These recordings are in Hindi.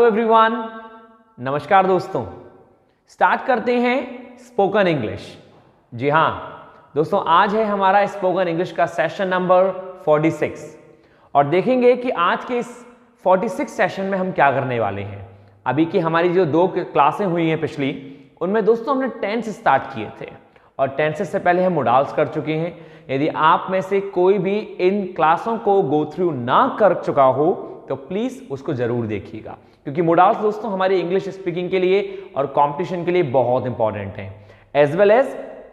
हेलो एवरीवन, नमस्कार दोस्तों। स्टार्ट करते हैं स्पोकन इंग्लिश। जी हाँ दोस्तों, आज है हमारा स्पोकन इंग्लिश का सेशन नंबर 46 और देखेंगे कि आज के इस 46 सेशन में हम क्या करने वाले हैं। अभी की हमारी जो 2 क्लासें हुई हैं पिछली, उनमें दोस्तों हमने टेंस स्टार्ट किए थे और टेंसेस से पहले हम मोडाल्स कर चुके हैं। यदि आप में से कोई भी इन क्लासों को गो थ्रू ना कर चुका हो तो प्लीज उसको जरूर देखिएगा, क्योंकि मोडाल्स दोस्तों हमारी इंग्लिश स्पीकिंग के लिए और कंपटीशन के लिए बहुत इंपॉर्टेंट हैं, as well as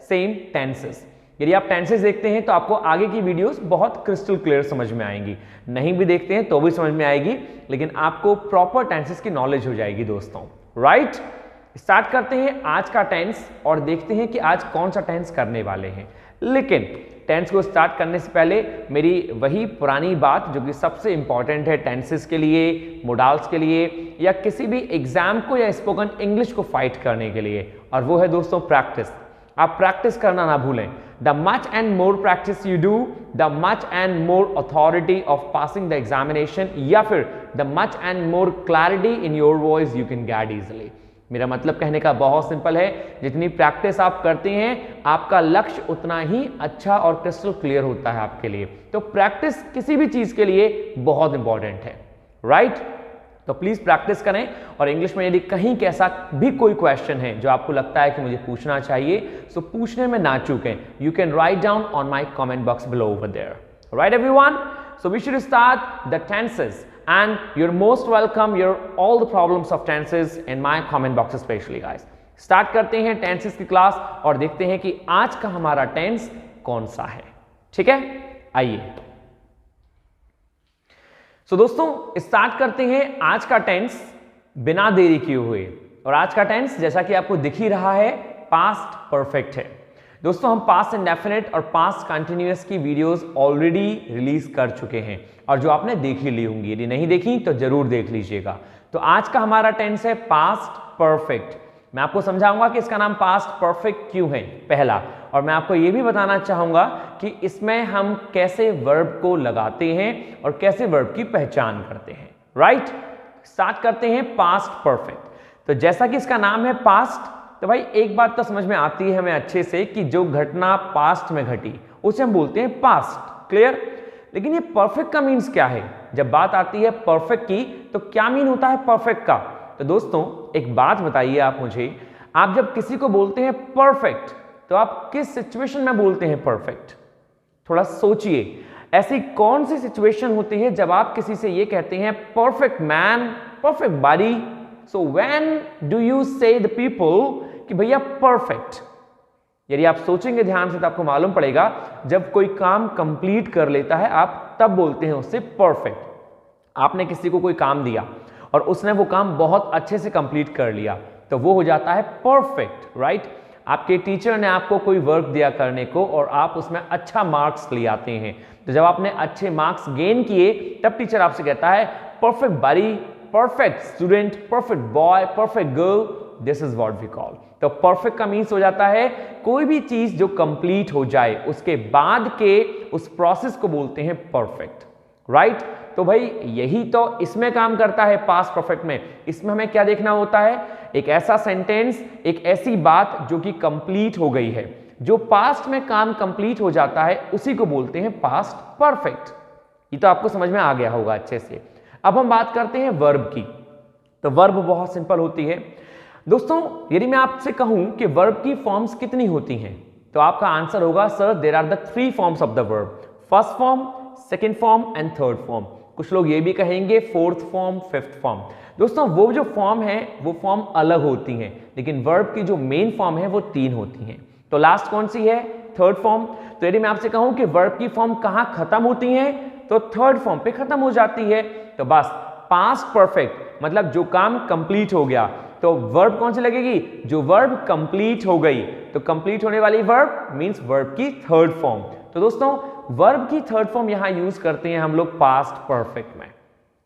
same tenses. यदि आप टेंसेस देखते हैं तो आपको आगे की वीडियोस बहुत क्रिस्टल क्लियर समझ में आएंगी, नहीं भी देखते हैं तो भी समझ में आएगी, लेकिन आपको प्रॉपर टेंसेस की नॉलेज हो जाएगी दोस्तों। राइट, स्टार्ट करते हैं आज का टेंस और देखते हैं कि आज कौन सा टेंस करने वाले हैं। लेकिन टेंस को स्टार्ट करने से पहले मेरी वही पुरानी बात जो कि सबसे इंपॉर्टेंट है टेंसेस के लिए, मोडाल्स के लिए, या किसी भी एग्जाम को या स्पोकन इंग्लिश को फाइट करने के लिए, और वो है दोस्तों प्रैक्टिस। आप प्रैक्टिस करना ना भूलें। The much and more practice you do, the much and more authority of passing the examination, या फिर the much and more clarity in your voice you can get easily. मेरा मतलब कहने का बहुत सिंपल है, जितनी प्रैक्टिस आप करते हैं आपका लक्ष्य उतना ही अच्छा और क्रिस्टल क्लियर होता है आपके लिए। तो प्रैक्टिस किसी भी चीज के लिए बहुत इंपॉर्टेंट है। राइट, तो प्लीज प्रैक्टिस करें। और इंग्लिश में यदि कहीं कैसा भी कोई क्वेश्चन है जो आपको लगता है कि मुझे पूछना चाहिए, सो पूछने में ना चूकें। You can write down on my comment box below over there. Right everyone, so we should start the tenses and you're most welcome, you're all the problems of tenses in my comment box especially guys. Start करते हैं टेंसेस की क्लास और देखते हैं कि आज का हमारा टेंस कौन सा है। ठीक है, आइए। सो दोस्तों स्टार्ट करते हैं आज का टेंस बिना देरी किए हुए। और आज का टेंस जैसा कि आपको दिख ही रहा है, पास्ट परफेक्ट है। दोस्तों हम पास्ट इंडेफिनिट और पास्ट कंटिन्यूअस की वीडियोस ऑलरेडी रिलीज कर चुके हैं और जो आपने देखी ली होंगी, यदि नहीं देखी तो जरूर देख लीजिएगा। तो आज का हमारा टेंस है पास्ट परफेक्ट। मैं आपको समझाऊंगा कि इसका नाम पास्ट परफेक्ट क्यों है, पहला, और मैं आपको यह भी बताना चाहूंगा कि इसमें हम कैसे वर्ब को लगाते हैं और कैसे वर्ब की पहचान करते हैं। राइट, स्टार्ट करते हैं पास्ट परफेक्ट। तो जैसा कि इसका नाम है पास्ट, तो भाई एक बात तो समझ में आती है हमें अच्छे से कि जो घटना पास्ट में घटी उसे हम बोलते हैं पास्ट। क्लियर? लेकिन ये परफेक्ट का मीन्स क्या है? जब बात आती है परफेक्ट की तो क्या मीन होता है परफेक्ट का? तो दोस्तों एक बात बताइए आप मुझे, आप जब किसी को बोलते हैं परफेक्ट तो आप किस सिचुएशन में बोलते हैं परफेक्ट? थोड़ा सोचिए, ऐसी कौन सी सिचुएशन होती है जब आप किसी से ये कहते हैं perfect man, perfect body? So when do you से द पीपल कि भैया परफेक्ट? यदि आप सोचेंगे ध्यान से तो आपको मालूम पड़ेगा, जब कोई काम कंप्लीट कर लेता है आप तब बोलते हैं उससे परफेक्ट। आपने किसी को कोई काम दिया और उसने वो काम बहुत अच्छे से कंप्लीट कर लिया तो वो हो जाता है परफेक्ट। राइट, आपके टीचर ने आपको कोई वर्क दिया करने को और आप उसमें अच्छा मार्क्स ले आते हैं, तो जब आपने अच्छे मार्क्स गेन किए तब टीचर आपसे कहता है perfect body, perfect student, perfect boy, perfect girl, this is what we call. तो परफेक्ट का मीन्स हो जाता है कोई भी चीज जो कंप्लीट हो जाए उसके बाद के उस प्रोसेस को बोलते हैं परफेक्ट। राइट, तो भाई यही तो इसमें काम करता है पास्ट परफेक्ट में। इसमें हमें क्या देखना होता है? एक ऐसा सेंटेंस, एक ऐसी बात जो कि कंप्लीट हो गई है, जो पास्ट में काम कंप्लीट हो जाता है उसी को बोलते हैं पास्ट परफेक्ट। ये तो आपको समझ में आ गया होगा अच्छे से। अब हम बात करते हैं वर्ब की। तो वर्ब बहुत सिंपल होती है दोस्तों। यदि मैं आपसे कहूं कि वर्ब की फॉर्म्स कितनी होती हैं तो आपका आंसर होगा sir there are the 3 forms of the verb, first form, second form and third form. कुछ लोग ये भी कहेंगे फोर्थ फॉर्म, फिफ्थ फॉर्म। दोस्तों वो जो फॉर्म है वो फॉर्म अलग होती हैं, लेकिन वर्ब की जो मेन फॉर्म है वो 3 होती हैं। तो लास्ट कौन सी है? Third form. तो यदि मैं आपसे कहूं कि वर्ब की फॉर्म कहां खत्म होती है तो थर्ड फॉर्म पे खत्म हो जाती है। तो बस पास्ट परफेक्ट मतलब जो काम कंप्लीट हो गया, तो वर्ब कौन सी लगेगी? जो वर्ब कंप्लीट हो गई। तो कंप्लीट होने वाली वर्ब मींस वर्ब की थर्ड फॉर्म। तो दोस्तों वर्ब की थर्ड फॉर्म यहां यूज करते हैं हम लोग पास्ट परफेक्ट में।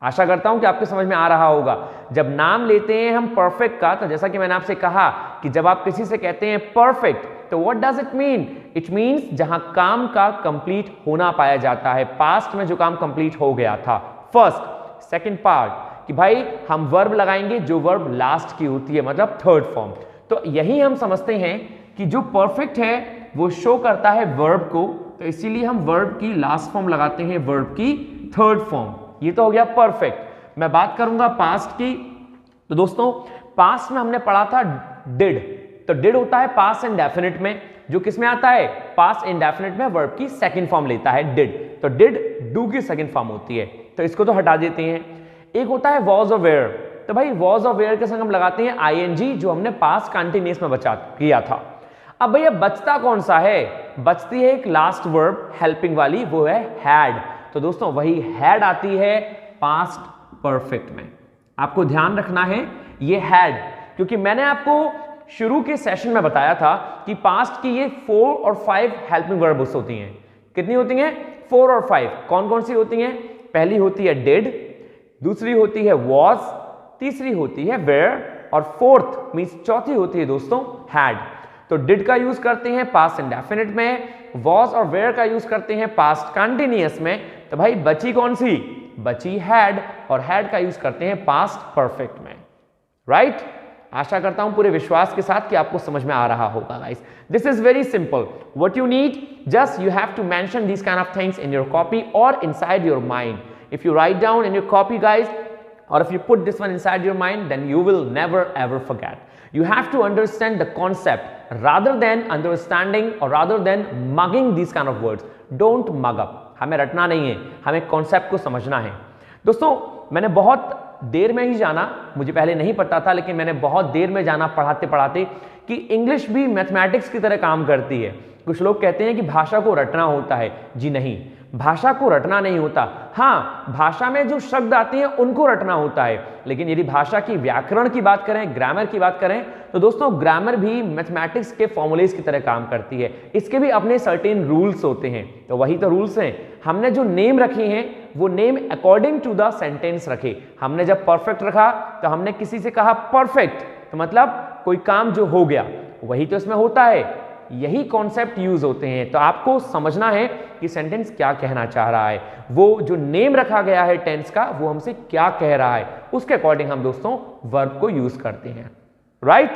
आशा करता हूं कि आपको समझ में आ रहा होगा। जब नाम लेते हैं हम परफेक्ट का, तो जैसा कि मैंने आपसे कहा कि जब आप किसी से कहते हैं परफेक्ट तो what does it mean? It means जहां काम का कंप्लीट होना पाया जाता है, पास्ट में जो काम कंप्लीट हो गया था, फर्स्ट सेकंड पार्ट कि भाई हम वर्ब लगाएंगे जो वर्ब लास्ट की होती है, मतलब थर्ड फॉर्म। तो यही हम समझते हैं कि जो परफेक्ट है वो शो करता है वर्ब को, तो इसीलिए हम वर्ब की लास्ट फॉर्म लगाते हैं, वर्ब की थर्ड फॉर्म। ये तो हो गया परफेक्ट। मैं बात करूंगा पास्ट की। तो दोस्तों पास्ट में हमने पढ़ा था डिड, तो डिड होता है पास्ट इंडेफिनिट में, जो किस में आता है, पास्ट इंडेफिनिट में वर्ब की सेकंड फॉर्म लेता है डिड। तो डिड डू की सेकंड फॉर्म होती है, तो इसको तो हटा देते हैं। एक होता है वॉज और वेयर, तो भाई वॉज और वेयर के संग हम लगाते हैं आईएनजी, जो हमने पास्ट कंटिन्यूअस में बचा किया था। अब भैया बचता कौन सा है, बचती है एक लास्ट वर्ब हेल्पिंग वाली, वो है हैड। तो दोस्तों वही हैड आती है पास्ट परफेक्ट में। आपको ध्यान रखना है ये हैड, क्योंकि मैंने आपको शुरू के सेशन में बताया था कि पास्ट की ये 4 और 5 हेल्पिंग वर्ब्स होती हैं। कितनी होती हैं, 4 और 5। कौन कौन सी होती हैं, पहली होती है डिड, दूसरी होती है वॉज, तीसरी होती है वेयर, और फोर्थ मींस चौथी होती है दोस्तों हैड। तो डिड का यूज करते हैं पास्ट इंडेफिनिट में, वॉज और वेयर का यूज करते हैं पास्ट कंटिन्यूअस में। तो भाई बची कौन सी, बची हैड, और हैड का यूज करते हैं पास्ट परफेक्ट में। राइट? आशा करता हूं पूरे विश्वास के साथ कि आपको समझ में आ रहा होगा guys. This is very simple. What you need, just you have to mention this kind of things in your copy और inside your mind. If you write down in your copy guys, or if you put this one inside your mind, then you will never ever forget. You have to understand the concept rather than understanding or rather than mugging these kind of words. Don't mug up. हमें रटना नहीं है, हमें कॉन्सेप्ट को समझना है। दोस्तों मैंने बहुत देर में ही जाना, मुझे पहले नहीं पता था, लेकिन मैंने बहुत देर में जाना पढ़ाते पढ़ाते कि इंग्लिश भी मैथमेटिक्स की तरह काम करती है। कुछ लोग कहते हैं कि भाषा को रटना होता है, जी नहीं, भाषा को रटना नहीं होता। हाँ, भाषा में जो शब्द आते हैं उनको रटना होता है, लेकिन यदि भाषा की व्याकरण की बात करें, ग्रामर की बात करें, तो दोस्तों ग्रामर भी मैथमेटिक्स के फॉर्मूलेज की तरह काम करती है। इसके भी अपने सर्टेन रूल्स होते हैं। तो वही तो रूल्स हैं। हमने जो नेम रखे हैं वो name according to the sentence रखे। हमने जब परफेक्ट रखा तो हमने किसी से कहा परफेक्ट, तो मतलब कोई काम जो हो गया, वही तो इसमें होता है। यही कॉन्सेप्ट यूज होते हैं। तो आपको समझना है कि सेंटेंस क्या कहना चाह रहा है, वो जो नेम रखा गया है टेंस का, वो हमसे क्या कह रहा है, उसके अकॉर्डिंग हम दोस्तों वर्ब को यूज करते हैं। राइट?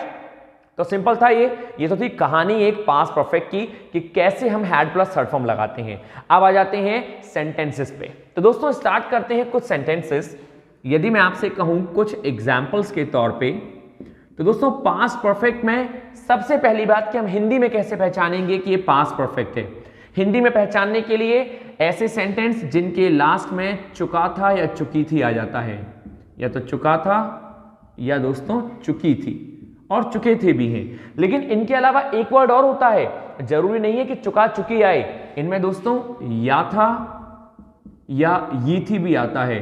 तो सिंपल था ये तो थी कहानी एक पास्ट परफेक्ट की कि कैसे हम हैड प्लस थर्ड फॉर्म लगाते हैं। अब आ जाते हैं सेंटेंसेस पे। तो दोस्तों स्टार्ट करते हैं कुछ सेंटेंसेस। यदि मैं आपसे कहूं कुछ एग्जाम्पल्स के तौर पे, तो दोस्तों पास्ट परफेक्ट में सबसे पहली बात कि हम हिंदी में कैसे पहचानेंगे कि ये पास्ट परफेक्ट है। हिंदी में पहचानने के लिए ऐसे सेंटेंस जिनके लास्ट में चुका था या चुकी थी आ जाता है, या तो चुका था या दोस्तों चुकी थी, और चुके थे भी हैं। लेकिन इनके अलावा एक वर्ड और होता है, जरूरी नहीं है कि चुका चुकी आए, इनमें दोस्तों या था या ये थी भी आता है।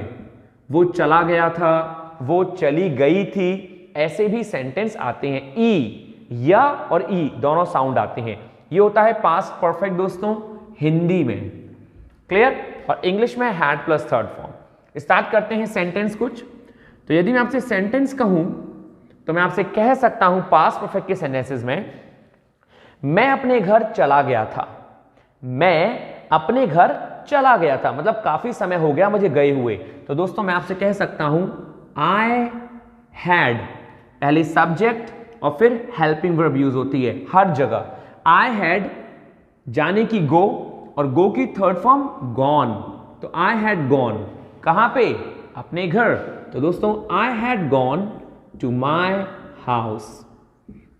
वो चला गया था, वो चली गई थी, ऐसे भी सेंटेंस आते हैं। ई, या और ई दोनों साउंड आते हैं। ये होता है पास्ट परफेक्ट दोस्तों हिंदी में। क्लियर? और इंग्लिश में had plus third form. Start करते हैं सेंटेंस कुछ। तो यदि मैं आपसे सेंटेंस कहूं तो मैं आपसे कह सकता हूं पास्ट परफेक्ट के सेंटेंसेस में, मैं अपने घर चला गया था। मैं अपने घर चला गया था, मतलब काफी समय हो गया मुझे गए हुए। तो दोस्तों मैं आपसे कह सकता हूं आई हैड, पहले सब्जेक्ट और फिर हेल्पिंग वर्ब यूज होती है हर जगह। आई हैड जाने की गो, और गो की थर्ड फॉर्म गॉन। तो आई हैड गॉन, कहां पे? अपने घर। तो दोस्तों I had gone to my house,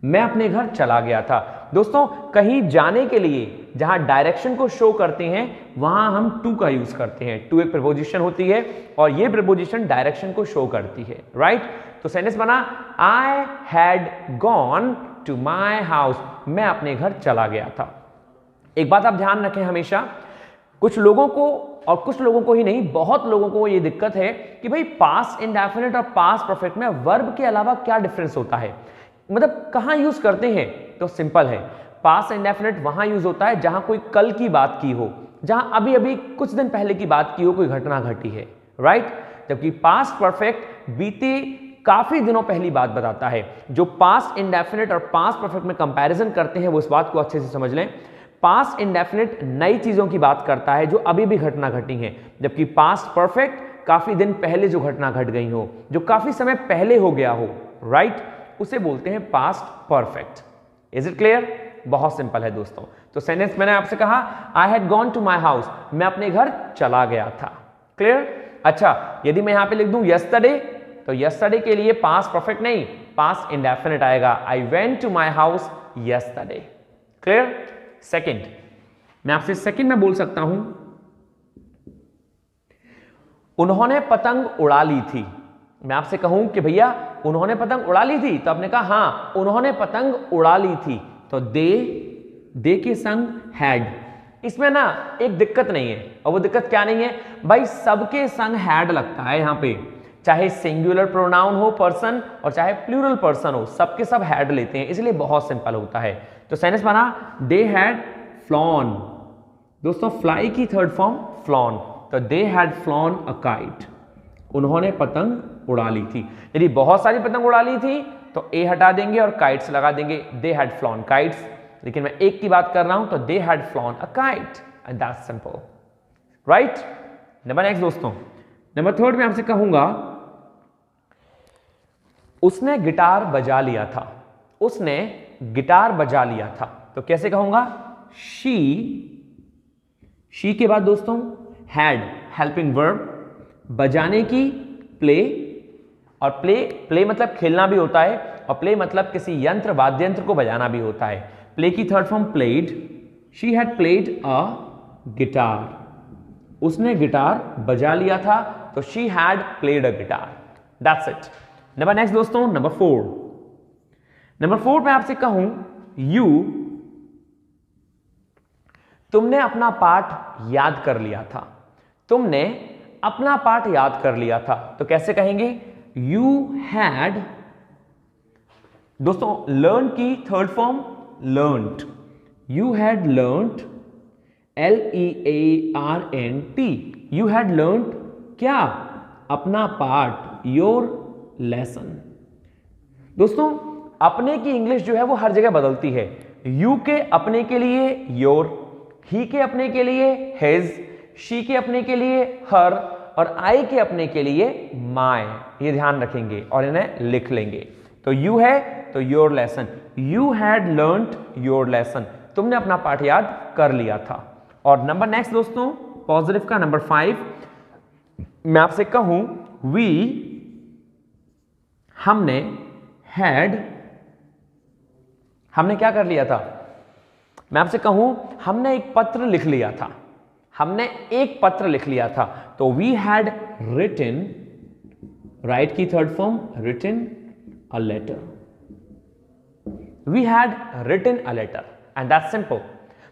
मैं अपने घर चला गया था। दोस्तों कहीं जाने के लिए जहां डायरेक्शन को शो करते हैं वहां हम टू का यूज करते हैं। टू एक प्रीपोजिशन होती है और ये प्रीपोजिशन डायरेक्शन को शो करती है। राइट? तो सेंटेंस बना I had gone to my house, मैं अपने घर चला गया था। एक बात आप ध्यान रखें हमेशा, कुछ लोगों को, और कुछ लोगों को ही नहीं, बहुत लोगों को ये दिक्कत है कि भाई पास्ट इंडेफिनिट और पास्ट परफेक्ट में वर्ब के अलावा क्या डिफरेंस होता है, मतलब कहां यूज करते हैं। तो सिंपल है, पास्ट इंडेफिनिट वहां यूज होता है जहां कोई कल की बात की हो, जहां अभी अभी कुछ दिन पहले की बात की हो, कोई घटना घटी है। राइट? जबकि पास्ट परफेक्ट बीते काफी दिनों पहली बात बताता है। जो पास्ट इंडेफिनिट और पास्ट परफेक्ट में कंपैरिजन करते हैं वो इस बात को अच्छे से समझ लें, पास्ट इंडेफिनिट नई चीजों की बात करता है जो अभी भी घटना घटी है, जबकि पास्ट परफेक्ट काफी दिन पहले जो घटना घट गई हो, जो काफी समय पहले हो गया हो, राइट, उसे बोलते हैं past perfect. Is it clear? बहुत सिंपल है दोस्तों। तो सेंटेंस मैंने आपसे कहा I had gone to my house, मैं अपने घर चला गया था। क्लियर? अच्छा, यदि मैं यहां पे लिख दूं यस्टरडे, तो यस्टरडे के लिए पास्ट परफेक्ट नहीं, पास्ट इंडेफिनिट आएगा। I went to my house yesterday. Clear? Second, मैं आपसे सेकंड में बोल सकता हूं उन्होंने पतंग उड़ा ली थी। मैं आपसे कहूं कि भैया उन्होंने पतंग उड़ा ली थी, तो आपने कहा हां उन्होंने पतंग उड़ा ली थी, तो दे के संग हैड। इसमें ना एक दिक्कत नहीं है, और वो दिक्कत क्या नहीं है भाई, सबके संग हैड लगता है यहां पे, चाहे सिंगुलर प्रोनाउन हो पर्सन और चाहे प्लूरल पर्सन हो, सबके सब हैड लेते हैं, इसलिए बहुत सिंपल होता है। तो सेंटेंस बना दे हैड फ्लॉन। दोस्तों फ्लाई की थर्ड फॉर्म फ्लॉन, तो दे हैड फ्लॉन अ काइट, उन्होंने पतंग उड़ा ली थी। यदि बहुत सारी पतंग उड़ा ली थी तो ए हटा देंगे और काइट्स लगा देंगे, दे हैड फ्लॉन काइट्स। लेकिन मैं एक की बात कर रहा हूं तो दे had flown a kite, and that's simple, right. Number next दोस्तों, नंबर थर्ड में आपसे कहूंगा उसने गिटार बजा लिया था। उसने गिटार बजा लिया था, तो कैसे कहूंगा? शी के बाद दोस्तों हैड, हेल्पिंग वर्ब, बजाने की प्ले, और प्ले मतलब खेलना भी होता है, और प्ले मतलब किसी यंत्र वाद्य यंत्र को बजाना भी होता है। प्ले की third form played, she had played a guitar, उसने गिटार बजा लिया था, तो she had played a guitar. That's it. Number next दोस्तों, नंबर फोर। नंबर फोर में आपसे कहूं तुमने अपना पाठ याद कर लिया था। तुमने अपना पाठ याद कर लिया था, तो कैसे कहेंगे? यू हैड, दोस्तों लर्न की third form learned, you had learned, LEARNT, you had learned क्या? अपना पाठ, योर लेसन। दोस्तों अपने की इंग्लिश जो है वो हर जगह बदलती है। यू के अपने के लिए योर, ही के अपने के लिए हिज, शी के अपने के लिए हर, और आई के अपने के लिए माय। ये ध्यान रखेंगे और इन्हें लिख लेंगे। तो यू है तो your lesson, you had learned your lesson, तुमने अपना पाठ याद कर लिया था। और नंबर नेक्स्ट दोस्तों, पॉजिटिव का नंबर 5, मैं आपसे कहूं हमने हैड, हमने क्या कर लिया था? मैं आपसे कहूं हमने एक पत्र लिख लिया था, हमने एक पत्र लिख लिया था, तो वी हैड रिटन, राइट की third form written a letter, we had written a letter, and that's simple.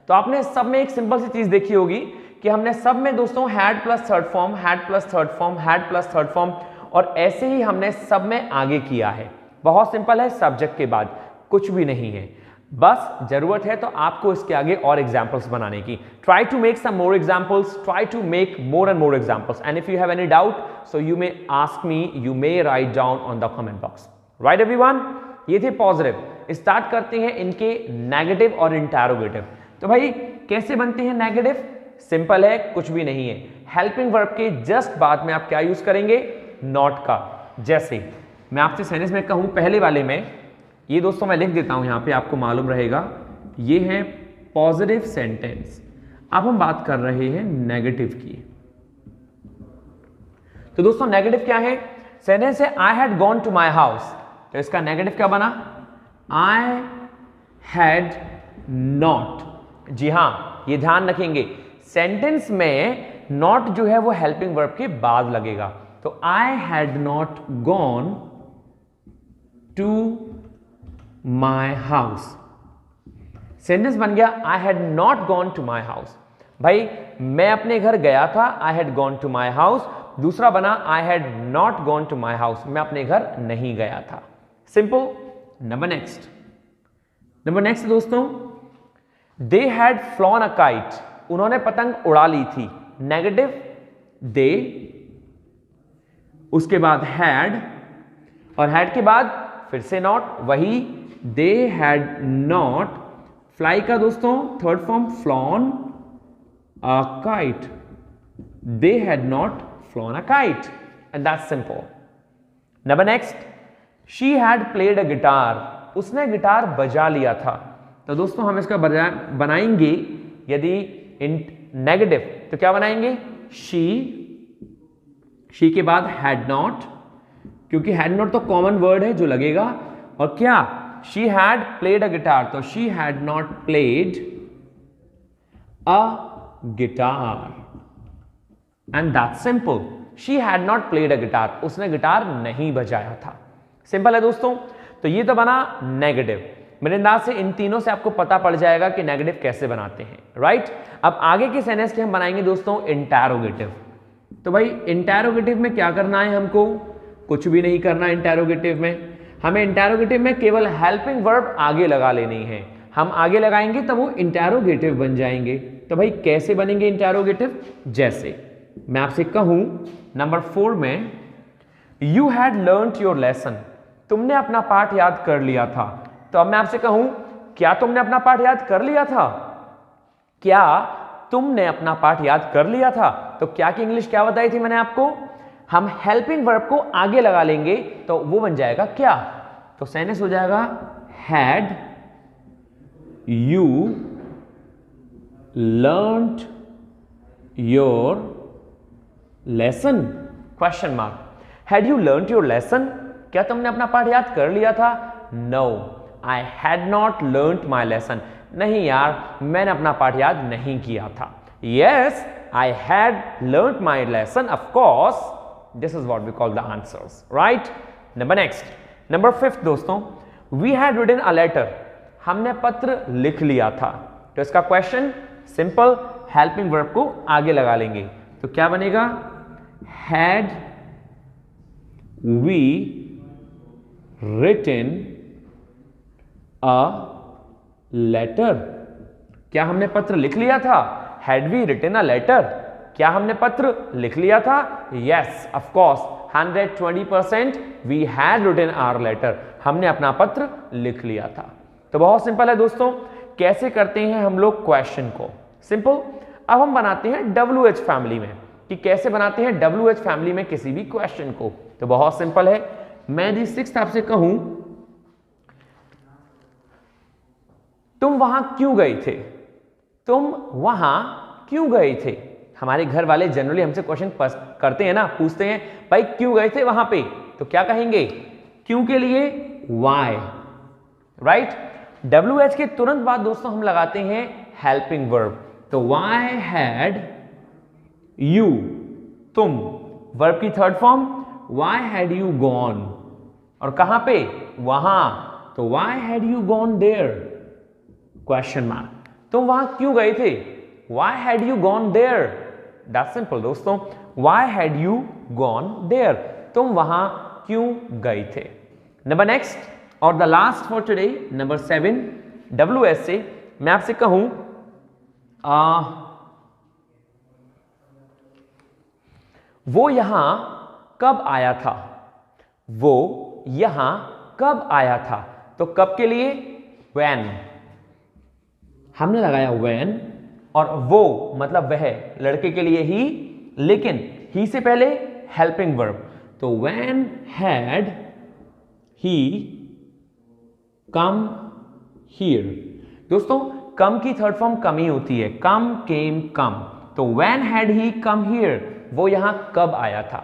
तो आपने सब में एक सिंपल सी चीज देखी होगी कि हमने सब में दोस्तों had plus third form, had plus third form, had plus third form, और ऐसे ही हमने सब में आगे किया है। बहुत सिंपल है, सब्जेक्ट के बाद कुछ भी नहीं है, बस जरूरत है तो आपको इसके आगे और एग्जाम्पल्स बनाने की। Try to make some more examples, try to make more and more examples, and if you have any doubt so you may ask me, you may write down on the comment box. Right everyone, ये थे पॉजिटिव। स्टार्ट करते हैं इनके नेगेटिव और इंटरोगेटिव। तो भाई कैसे बनते हैं नेगेटिव? सिंपल है, कुछ भी नहीं है। हेल्पिंग वर्ब के जस्ट बाद में आप क्या यूज करेंगे? नॉट का। जैसे मैं आपसे सेंटेंस में कहूं पहले वाले में, ये दोस्तों मैं लिख देता हूं यहां पे, आपको मालूम रहेगा ये है पॉजिटिव सेंटेंस। अब हम बात कर रहे हैं नेगेटिव की। तो दोस्तों नेगेटिव क्या है? सेंटेंस है I had gone to my house, तो इसका नेगेटिव क्या बना? I had not. जी हां, ये ध्यान रखेंगे, सेंटेंस में नॉट जो है वो हेल्पिंग वर्ब के बाद लगेगा। तो I had not gone to my house, sentence बन गया I had not gone to my house. भाई मैं अपने घर गया था, I had gone to my house. दूसरा बना I had not gone to my house, मैं अपने घर नहीं गया था। Simple. Number next, number next दोस्तों, they had flown a kite, उन्होंने पतंग उड़ा ली थी। नेगेटिव दे, उसके बाद हैड, और हैड के बाद फिर से नॉट, वही दे हैड नॉट। फ्लाई का दोस्तों third form flown a kite, they had not flown a kite. And that's simple. Number next, she had played a guitar. उसने गिटार बजा लिया था। तो दोस्तों हम इसका बनाएंगे यदि नेगेटिव तो क्या बनाएंगे? she के बाद had not, क्योंकि had not तो कॉमन वर्ड है जो लगेगा, और क्या she had played a guitar, तो she had not played a guitar. And that's simple. She had not played a guitar. उसने गिटार नहीं बजाया था। सिंपल है दोस्तों। तो ये तो बना नेगेटिव। मेरे अंदाज से इन तीनों से आपको पता पड़ जाएगा कि नेगेटिव कैसे बनाते हैं, राइट? अब आगे की सेंटेंस के हम बनाएंगे दोस्तों इंटरोगेटिव। तो भाई इंटरोगेटिव में क्या करना है हमको? कुछ भी नहीं करना। इंटरोगेटिव में हमें इंटरोगेटिव में केवल हेल्पिंग वर्ब आगे लगा लेनी है। हम आगे लगाएंगे तब वो इंटरोगेटिव बन जाएंगे। तो भाई कैसे बनेंगे इंटरोगेटिव? जैसे मैं आपसे कहूं नंबर 4 में, you had learned your lesson, तुमने अपना पाठ याद कर लिया था। तो अब मैं आपसे कहूं, क्या तुमने अपना पाठ याद कर लिया था? क्या तुमने अपना पाठ याद कर लिया था? तो क्या की इंग्लिश क्या बताई थी मैंने आपको? हम हेल्पिंग वर्ब को आगे लगा लेंगे तो वो बन जाएगा क्या? तो सेंटेंस हो जाएगा had you learned your lesson? Question mark. Had you learned your lesson? क्या तुमने अपना पाठ याद कर लिया था? No, I had not learned my lesson. नहीं यार, मैंने अपना पाठ याद नहीं किया था। Yes, I had learned my lesson, of course. This is what we call the answers, right? Number next, number 5 दोस्तों, we had written a letter, हमने पत्र लिख लिया था। तो इसका क्वेश्चन सिंपल, हेल्पिंग वर्ब को आगे लगा लेंगे तो क्या बनेगा? Had we written a letter, क्या हमने पत्र लिख लिया था? Had we written a letter, क्या हमने पत्र लिख लिया था? Yes, of course, 120% we had written our letter, हमने अपना पत्र लिख लिया था। तो बहुत सिंपल है दोस्तों। कैसे करते हैं हम लोग क्वेश्चन को? सिंपल। अब हम बनाते हैं WH फैमिली में, कि कैसे बनाते हैं WH फैमिली में किसी भी क्वेश्चन को। तो बहुत सिंपल है। मैं यदि 6th आपसे कहूं, तुम वहां क्यों गए थे? तुम वहां क्यों गए थे? हमारे घर वाले जनरली हमसे क्वेश्चन करते हैं ना, पूछते हैं भाई क्यों गए थे वहां पे? तो क्या कहेंगे? क्यों के लिए वाई, राइट? WH के तुरंत बाद दोस्तों हम लगाते हैं हेल्पिंग वर्ब। तो वाई हैड यू, तुम, वर्ब की third form, why had you gone, और कहां पे? वहां। तो why had you gone there? Question mark. तुम वहां क्यों गए थे? Why had you gone there? That's simple दोस्तों। Why had you gone there? तुम वहां क्यों गए थे? नंबर नेक्स्ट और the last for today, number 7, WH से मैं आपसे कहूं वो यहां कब आया था? वो यहां कब आया था? तो कब के लिए? when, हमने लगाया when, और वो मतलब वह, लड़के के लिए ही, लेकिन ही से पहले हेल्पिंग वर्ब। तो when had he come here? दोस्तों कम की थर्ड फॉर्म कम ही होती है, कम, केम, कम। तो when had he come here? वो यहां कब आया था?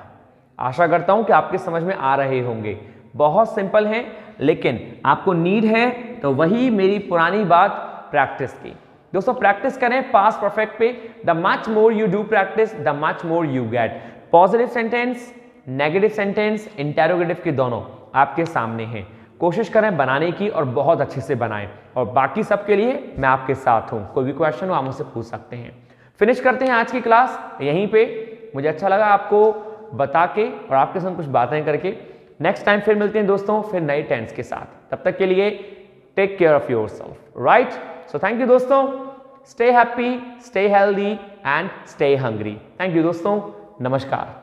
आशा करता हूं कि आपके समझ में आ रहे होंगे। बहुत सिंपल है, लेकिन आपको नीड है तो वही मेरी पुरानी बात, प्रैक्टिस की। दोस्तों प्रैक्टिस करें पास्ट परफेक्ट पे। The much more you do practice, the much more you get. Positive sentence, negative sentence, interrogative के दोनों आपके सामने हैं। कोशिश करें बनाने की और बहुत अच्छे से बनाएं। और बाकी सब के लिए मैं आपके साथ हूं। कोई भी क्वेश्चन हो आप मुझसे पूछ सकते हैं। फिनिश करते हैं आज की क्लास यहीं पे। मुझे अच्छा लगा आपको बता के और आपके साथ कुछ बातें करके। नेक्स्ट टाइम फिर मिलते हैं दोस्तों, फिर नए टेंस के साथ। तब तक के लिए take care of yourself, right? So thank you दोस्तों। Stay happy, stay healthy and stay hungry. Thank you दोस्तों। नमस्कार।